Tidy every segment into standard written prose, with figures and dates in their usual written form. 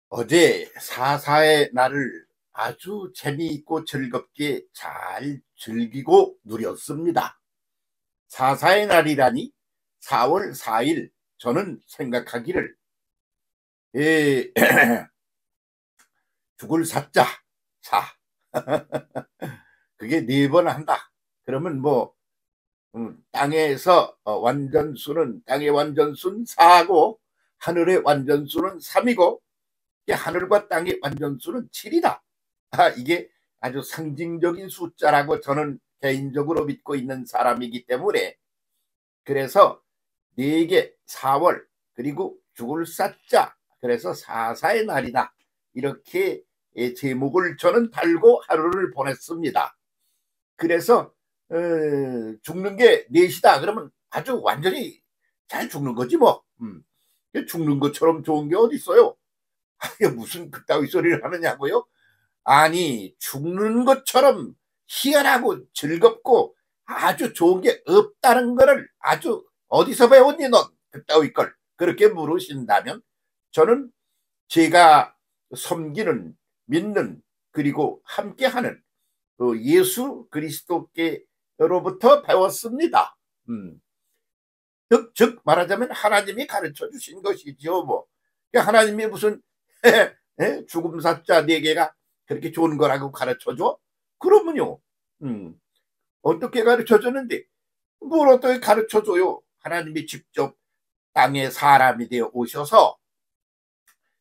어제 사사의 날을 아주 재미있고 즐겁게 잘 즐기고 누렸습니다. 사사의 날이라니 4월 4일 저는 생각하기를 에, 죽을 사자 사 그게 4번 한다. 그러면 뭐 땅에서 완전수는 땅의 완전수는 4고 하늘의 완전수는 3이고 하늘과 땅의 완전수는 7이다. 이게 아주 상징적인 숫자라고 저는 개인적으로 믿고 있는 사람이기 때문에 그래서 4개 4월 그리고 죽을 사자 그래서 사사의 날이다. 이렇게 제목을 저는 달고 하루를 보냈습니다. 그래서 죽는 게 4시다. 그러면 아주 완전히 잘 죽는 거지 뭐. 죽는 것처럼 좋은 게 어디 있어요? 무슨 그따위 소리를 하느냐고요? 아니 죽는 것처럼 희한하고 즐겁고 아주 좋은 게 없다는 거를 아주 어디서 배웠니 넌 그따위 걸 그렇게 물으신다면 저는 제가 섬기는 믿는 그리고 함께하는 그 예수 그리스도께로부터 배웠습니다. 즉 말하자면 하나님이 가르쳐 주신 것이죠. 뭐 하나님이 무슨 죽음 사자 4개가 그렇게 좋은 거라고 가르쳐줘? 그러면요. 어떻게 가르쳐줬는데 뭘 어떻게 가르쳐줘요? 하나님이 직접 땅에 사람이 되어 오셔서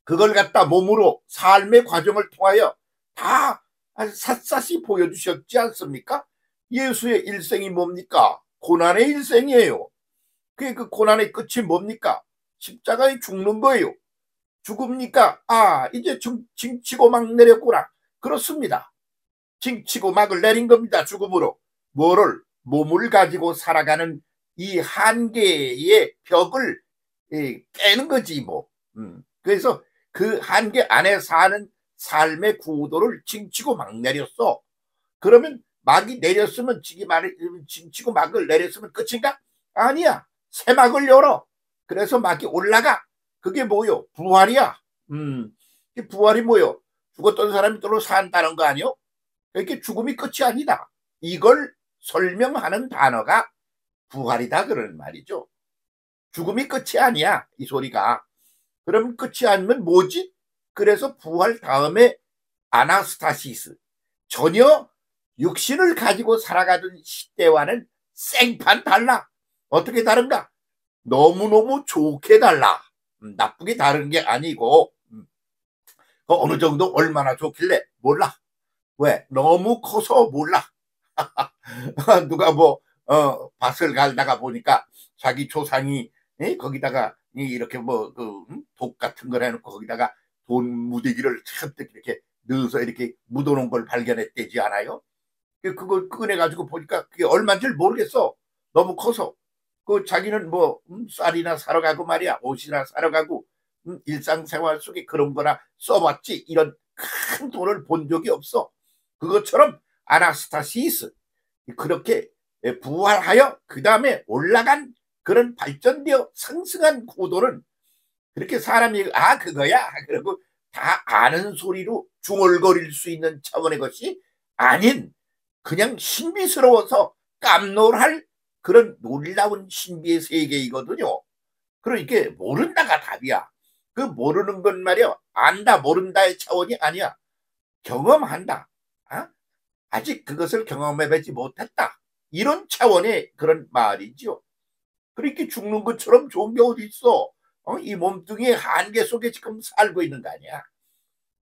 그걸 갖다 몸으로 삶의 과정을 통하여 다 샅샅이 보여주셨지 않습니까? 예수의 일생이 뭡니까? 고난의 일생이에요. 그 고난의 끝이 뭡니까? 십자가에 죽는 거예요. 죽읍니까? 이제 징치고 막 내렸구나. 그렇습니다. 징치고 막을 내린 겁니다. 죽음으로. 뭐를? 몸을 가지고 살아가는 이 한계의 벽을 깨는 거지 뭐. 그래서 그 한계 안에 사는 삶의 구도를 징치고 막 내렸어. 그러면 막이 내렸으면 징치고 막을 내렸으면 끝인가? 아니야. 새 막을 열어. 그래서 막이 올라가. 그게 뭐요? 부활이야. 부활이 뭐요? 죽었던 사람이 또 산다는 거 아니요? 이렇게 죽음이 끝이 아니다. 이걸 설명하는 단어가 부활이다 그런 말이죠. 죽음이 끝이 아니야 이 소리가. 그럼 끝이 아니면 뭐지? 그래서 부활 다음에 아나스타시스 전혀 육신을 가지고 살아가던 시대와는 생판 달라. 어떻게 다른가? 너무너무 좋게 달라. 나쁘게 다른 게 아니고 어느 정도 얼마나 좋길래 몰라. 왜? 너무 커서 몰라. 누가 뭐 밭을 갈다가 보니까 자기 조상이 거기다가 이렇게 뭐 그 독 같은 걸 해놓고 거기다가 돈 무대기를 잔뜩 이렇게 넣어서 이렇게 묻어놓은 걸 발견했대지 않아요? 그걸 꺼내 가지고 보니까 그게 얼마인지 모르겠어. 너무 커서. 그 자기는 뭐 쌀이나 사러 가고 말이야, 옷이나 사러 가고 일상생활 속에 그런 거나 써봤지 이런 큰 돈을 본 적이 없어. 그것처럼 아나스타시스 그렇게 부활하여 그 다음에 올라간 그런 발전되어 상승한 구도는 그렇게 사람이 그거야 그리고 다 아는 소리로 중얼거릴 수 있는 차원의 것이 아닌 그냥 신비스러워서 깜놀할 그런 놀라운 신비의 세계이거든요. 그러니까 모른다가 답이야. 그 모르는 건 말이야 안다 모른다의 차원이 아니야. 경험한다. 아직 그것을 경험해보지 못했다. 이런 차원의 그런 말이죠. 그렇게 죽는 것처럼 좋은 게 어디 있어? 이 몸뚱이의 한계 속에 지금 살고 있는 거 아니야.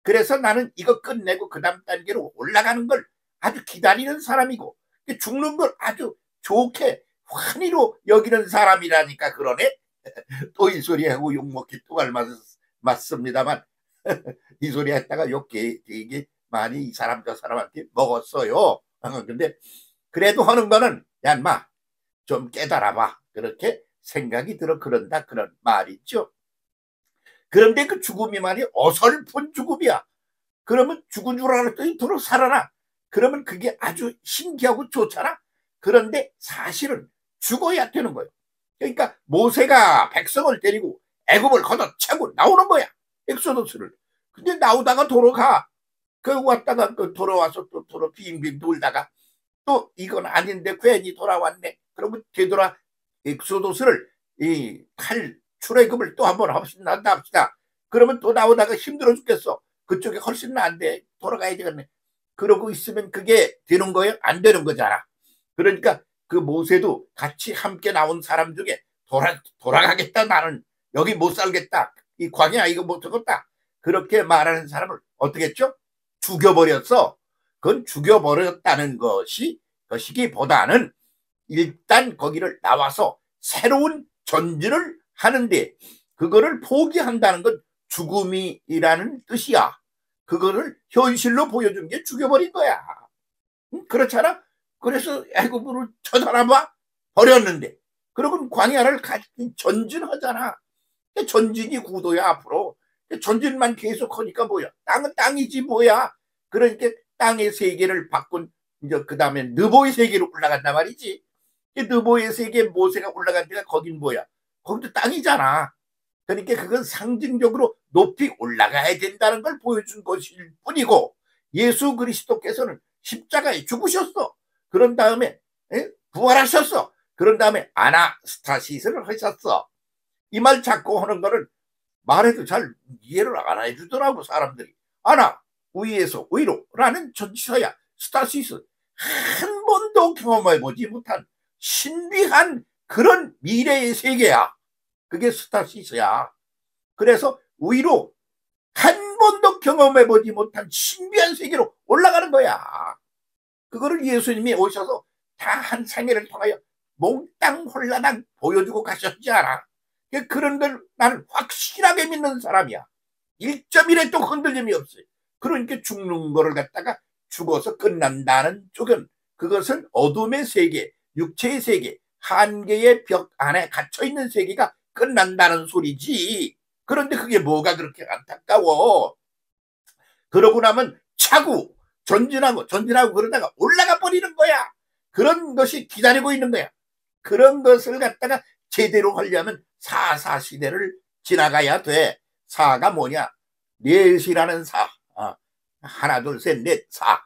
그래서 나는 이거 끝내고 그 다음 단계로 올라가는 걸 아주 기다리는 사람이고 죽는 걸 아주 좋게 환희로 여기는 사람이라니까 그러네. 또 이 소리 하고 욕먹기 또 맞습니다만 이 소리 했다가 욕 되게 많이 이 사람 저 사람한테 먹었어요. 근데 그래도 하는 거는 야 인마 좀 깨달아봐 그렇게 생각이 들어 그런다 그런 말이죠. 그런데 그 죽음이 말이 어설픈 죽음이야. 그러면 죽은 줄 알았더니 도로 살아나. 그러면 그게 아주 신기하고 좋잖아. 그런데 사실은 죽어야 되는 거예요. 그러니까 모세가 백성을 데리고 애굽을 걷어차고 나오는 거야. 엑소더스를. 근데 나오다가 돌아가. 그 왔다가 그 돌아와서 또 빙빙 돌다가 또 이건 아닌데 괜히 돌아왔네. 그러면 되돌아 엑소도스를 출애굽을 또 한번 합시다. 그러면 또 나오다가 힘들어 죽겠어. 그쪽에 훨씬 나은데 돌아가야 되겠네. 그러고 있으면 그게 되는 거예요? 안 되는 거잖아. 그러니까 그 모세도 같이 함께 나온 사람 중에 돌아가겠다. 나는 여기 못 살겠다. 이 광야 이거 못 하겠다. 그렇게 말하는 사람을 어떻게 했죠? 죽여버렸어. 그건 죽여버렸다는 것이기보다는 일단 거기를 나와서 새로운 전진을 하는데 그거를 포기한다는 건 죽음이라는 뜻이야. 그거를 현실로 보여준 게 죽여버린 거야. 그렇잖아? 그래서 애굽으로 쳐들어봐 버렸는데 그러고 광야를 전진하잖아. 전진이 구도야 앞으로. 전진만 계속 하니까 뭐야? 땅은 땅이지 뭐야? 그러니까 땅의 세계를 바꾼 이제 그 다음에 느보의 세계로 올라간단 말이지. 느보의 세계 모세가 올라간 데가 거긴 뭐야? 거기도 땅이잖아. 그러니까 그건 상징적으로 높이 올라가야 된다는 걸 보여준 것일 뿐이고 예수 그리스도께서는 십자가에 죽으셨어. 그런 다음에 부활하셨어. 그런 다음에 아나스타시스를 하셨어. 이 말 자꾸 하는 거는 말해도 잘 이해를 안 해주더라고 사람들이. 아나 위에서 위로라는 전치사야. 스타시스 한 번도 경험해보지 못한 신비한 그런 미래의 세계야. 그게 스타시스야. 그래서 위로 한 번도 경험해보지 못한 신비한 세계로 올라가는 거야. 그거를 예수님이 오셔서 다 한 생애를 통하여 몽땅 홀라당 보여주고 가셨지 않아. 그런 걸 나는 확실하게 믿는 사람이야. 1.1에 또 흔들림이 없어요. 그러니까 죽는 거를 갖다가 죽어서 끝난다는 쪽은 그것은 어둠의 세계, 육체의 세계, 한계의 벽 안에 갇혀있는 세계가 끝난다는 소리지. 그런데 그게 뭐가 그렇게 안타까워. 그러고 나면 차고 전진하고 그러다가 올라가 버리는 거야. 그런 것이 기다리고 있는 거야. 그런 것을 갖다가 제대로 하려면 사사시대를 지나가야 돼. 사가 뭐냐? 넷이라는 사. 하나 둘 셋 넷 사.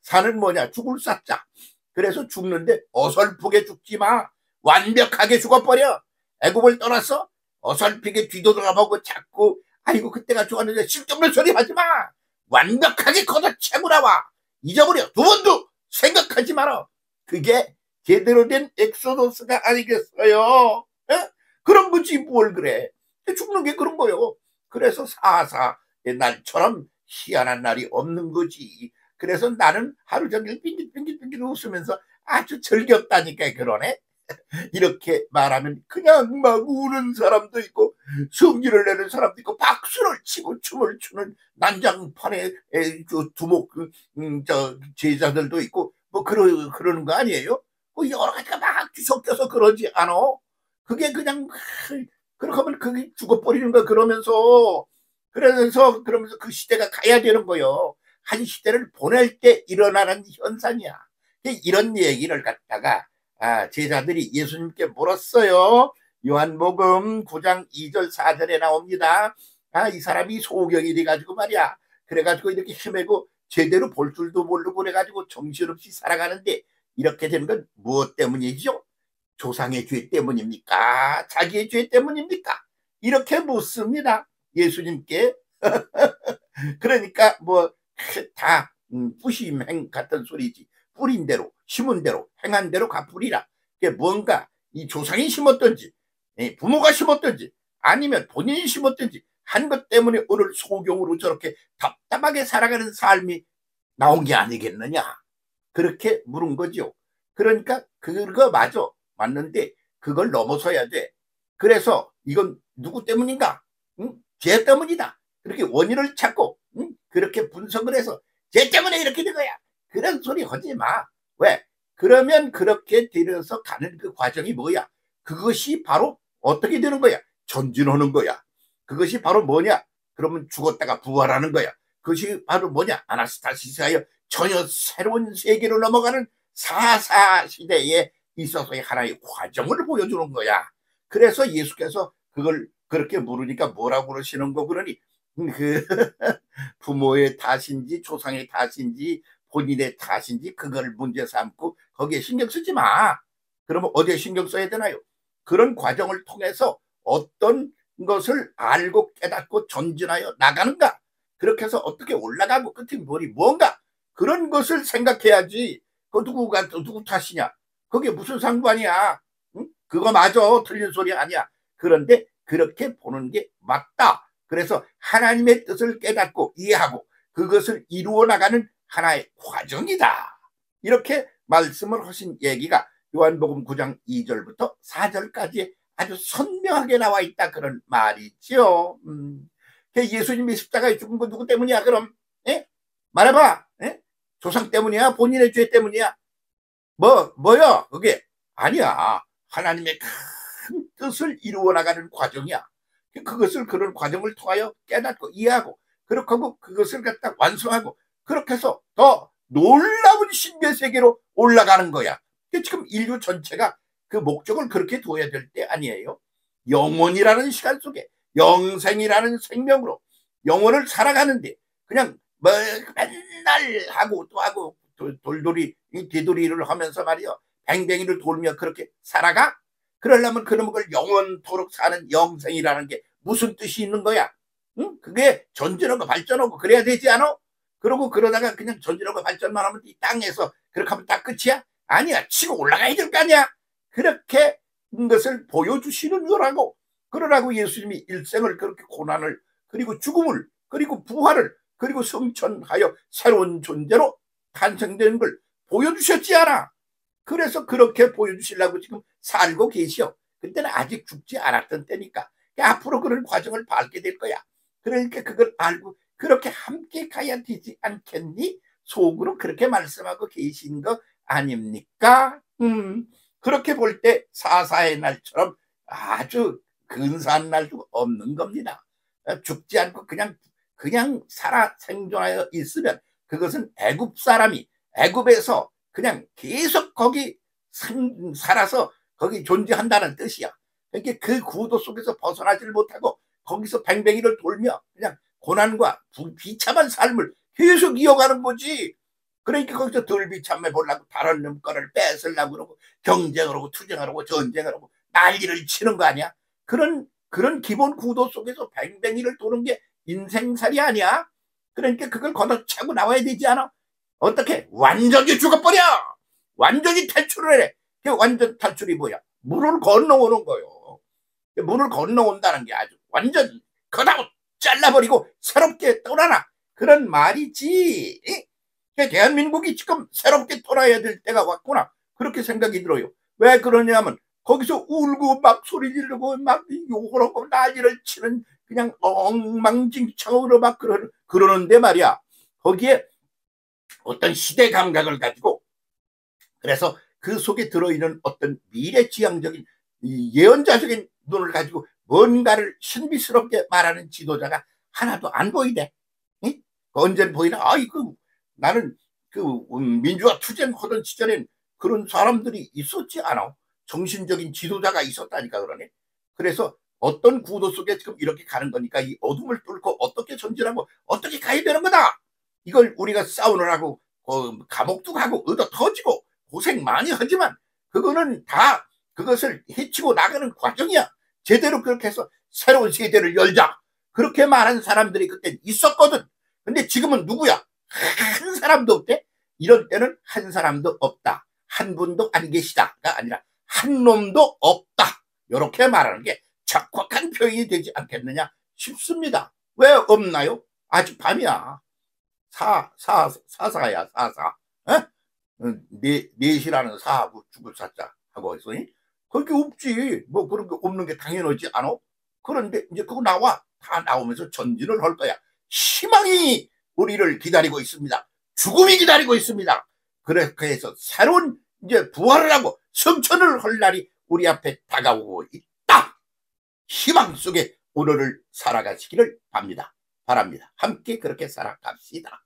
사는 뭐냐? 죽을 사자. 그래서 죽는데 어설프게 죽지 마. 완벽하게 죽어버려. 애굽을 떠나서 어설프게 뒤돌아보고 자꾸 아이고 그때가 좋았는데 쓸데없는 소리 하지 마. 완벽하게 걷어채고 나와. 잊어버려. 두 번도 생각하지 마라. 그게 제대로 된 엑소도스가 아니겠어요? 에? 그런 거지 뭘 그래. 죽는 게 그런 거요. 그래서 사사의 날처럼 희한한 날이 없는 거지. 그래서 나는 하루 종일 빙글빙글 웃으면서 아주 즐겁다니까 그러네. 이렇게 말하면 그냥 막 우는 사람도 있고 성질을 내는 사람도 있고 박수를 치고 춤을 추는 난장판의 두목 제자들도 있고 뭐 그러는 거 아니에요? 뭐 여러 가지가 막 섞여서 그러지 않아? 그게 그냥 그렇게 하면 그게 죽어버리는 거야. 그러면서 그 시대가 가야 되는 거요. 한 시대를 보낼 때 일어나는 현상이야. 이런 얘기를 갖다가 제자들이 예수님께 물었어요. 요한복음 9장 2절 4절에 나옵니다. 이 사람이 소경이 돼가지고 말이야. 그래가지고 이렇게 헤매고 제대로 볼 줄도 모르고 그래가지고 정신없이 살아가는데 이렇게 되는 건 무엇 때문이죠? 조상의 죄 때문입니까? 자기의 죄 때문입니까? 이렇게 묻습니다. 예수님께. 그러니까 뭐 다 뿌심행 같은 소리지. 뿌린 대로 심은 대로 행한 대로 갚으리라. 그게 뭔가 이 조상이 심었든지 부모가 심었든지 아니면 본인이 심었든지 한 것 때문에 오늘 소경으로 저렇게 답답하게 살아가는 삶이 나온 게 아니겠느냐. 그렇게 물은 거죠. 그러니까 그거 맞는데 그걸 넘어서야 돼. 그래서 이건 누구 때문인가? 죄 때문이다. 그렇게 원인을 찾고 그렇게 분석을 해서 죄 때문에 이렇게 된 거야. 그런 소리 하지 마. 왜? 그러면 그렇게 들여서 가는 그 과정이 뭐야? 그것이 바로 어떻게 되는 거야? 전진하는 거야. 그것이 바로 뭐냐? 그러면 죽었다가 부활하는 거야. 그것이 바로 뭐냐? 아나스타시스하여 전혀 새로운 세계로 넘어가는 사사시대에 있어서의 하나의 과정을 보여주는 거야. 그래서 예수께서 그걸 그렇게 물으니까 뭐라고 그러시는 거 그러니 그 부모의 탓인지 조상의 탓인지 본인의 탓인지 그걸 문제 삼고 거기에 신경 쓰지 마. 그러면 어디에 신경 써야 되나요? 그런 과정을 통해서 어떤 것을 알고 깨닫고 전진하여 나가는가, 그렇게 해서 어떻게 올라가고 끝이 뭔가 그런 것을 생각해야지. 그 누구 탓이냐, 그게 무슨 상관이야. 응? 그거 맞아, 틀린 소리 아니야. 그런데 그렇게 보는 게 맞다. 그래서 하나님의 뜻을 깨닫고 이해하고 그것을 이루어 나가는 하나의 과정이다. 이렇게 말씀을 하신 얘기가 요한복음 9장 2절부터 4절까지 아주 선명하게 나와 있다, 그런 말이죠. 예수님이 십자가에 죽은 건 누구 때문이야 그럼? 예? 말해봐. 예? 조상 때문이야? 본인의 죄 때문이야? 뭐야 그게? 아니야. 하나님의 큰 뜻을 이루어 나가는 과정이야. 그것을, 그런 과정을 통하여 깨닫고 이해하고 그렇게 하고 그것을 갖다 완성하고 그렇게 해서 더 놀라운 신비의 세계로 올라가는 거야. 지금 인류 전체가 그 목적을 그렇게 둬야 될 때 아니에요. 영원이라는 시간 속에 영생이라는 생명으로 영원을 살아가는데 그냥 뭐 맨날 하고 또 하고 돌돌이 뒤돌이를 하면서 말이요, 뱅뱅이를 돌며 그렇게 살아가? 그러려면 그런 걸 영원토록 사는 영생이라는 게 무슨 뜻이 있는 거야? 응? 그게 전진하고 발전하고 그래야 되지 않아? 그러고 그러다가 그냥 전진하고 발전만 하면 이 땅에서 그렇게 하면 다 끝이야? 아니야. 치고 올라가야 될 거 아니야? 그렇게 것을 보여주시는 거라고. 그러라고 예수님이 일생을 그렇게 고난을, 그리고 죽음을, 그리고 부활을, 그리고 성천하여 새로운 존재로 탄생되는 걸 보여주셨지 않아? 그래서 그렇게 보여주시려고 지금 살고 계시오. 그때는 아직 죽지 않았던 때니까. 앞으로 그런 과정을 밟게 될 거야. 그러니까 그걸 알고 그렇게 함께 가야 되지 않겠니? 속으로 그렇게 말씀하고 계신 거 아닙니까? 그렇게 볼 때 사사의 날처럼 아주 근사한 날도 없는 겁니다. 죽지 않고 그냥 살아 생존하여 있으면 그것은 애굽 사람이 애굽에서 그냥 계속 거기 살아서 거기 존재한다는 뜻이야. 그러니까 그 구도 속에서 벗어나질 못하고 거기서 뱅뱅이를 돌며 그냥 고난과 비참한 삶을 계속 이어가는 거지. 그러니까 거기서 덜 비참해 보려고 다른 놈 거를 뺏으려고 그러고 경쟁을 하고 투쟁을 하고 전쟁을 하고 난리를 치는 거 아니야. 그런 기본 구도 속에서 뱅뱅이를 도는 게 인생살이 아니야. 그러니까 그걸 걷어차고 나와야 되지 않아? 어떻게? 완전히 죽어버려! 완전히 탈출을 해. 그 완전 탈출이 뭐야? 물을 건너오는 거요. 물을 건너온다는 게 아주 완전 걷어 잘라버리고 새롭게 떠나라, 그런 말이지. 대한민국이 지금 새롭게 돌아야 될 때가 왔구나, 그렇게 생각이 들어요. 왜 그러냐면 거기서 울고 막 소리 지르고 막 욕을 하고 난리를 치는 그냥 엉망진창으로 막 그러는데 말이야. 거기에 어떤 시대 감각을 가지고, 그래서 그 속에 들어있는 어떤 미래지향적인 예언자적인 눈을 가지고 뭔가를 신비스럽게 말하는 지도자가 하나도 안 보이대. 응? 언제 보이나? 나는 그 민주화 투쟁하던 시절엔 그런 사람들이 있었지 않아? 정신적인 지도자가 있었다니까. 그러네. 그래서 어떤 구도 속에 지금 이렇게 가는 거니까 이 어둠을 뚫고 어떻게 전진하고 어떻게 가야 되는 거다. 이걸 우리가 싸우느라고 감옥도 가고 얻어 터지고 고생 많이 하지만 그거는 다 그것을 해치고 나가는 과정이야. 제대로 그렇게 해서 새로운 세대를 열자, 그렇게 말한 사람들이 그때 있었거든. 근데 지금은 누구야? 한 사람도 없대. 이런 때는 한 사람도 없다, 한 분도 안 계시다가 아니라 한 놈도 없다, 이렇게 말하는 게 적확한 표현이 되지 않겠느냐 싶습니다. 왜 없나요? 아직 밤이야. 사사야 사사. 에? 넷이라는 사하고 죽을 사자 하고 했으니 그게 없지. 뭐 그런 게 없는 게 당연하지 않아? 그런데 이제 그거 나와. 다 나오면서 전진을 할 거야. 희망이 우리를 기다리고 있습니다. 죽음이 기다리고 있습니다. 그렇게 해서 새로운 이제 부활을 하고 성천을 할 날이 우리 앞에 다가오고 있다. 희망 속에 오늘을 살아가시기를 바랍니다. 함께 그렇게 살아갑시다.